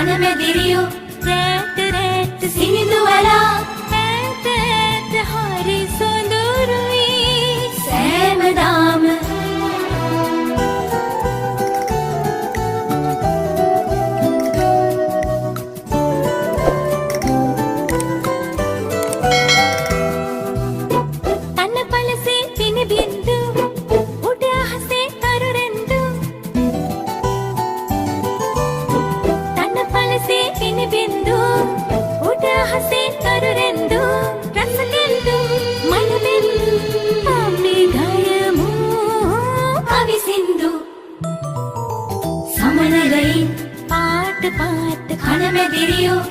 කනමැදිරියෝ රැට රැට සිනිඳුවලා ඈත ඈත හරි සොඳුරුයි සෑමදාම තනපලසේ පින බින්දු උඩ අහසේ තරු රැඳු තනපලසේ පින බින්දු උඩ අහසේ තරු රැඳු රස කෙන්දු මන බින්දු අපි ගයමු කවි සින්දු සමනලයි පාට පාට කනමැදිරියෝ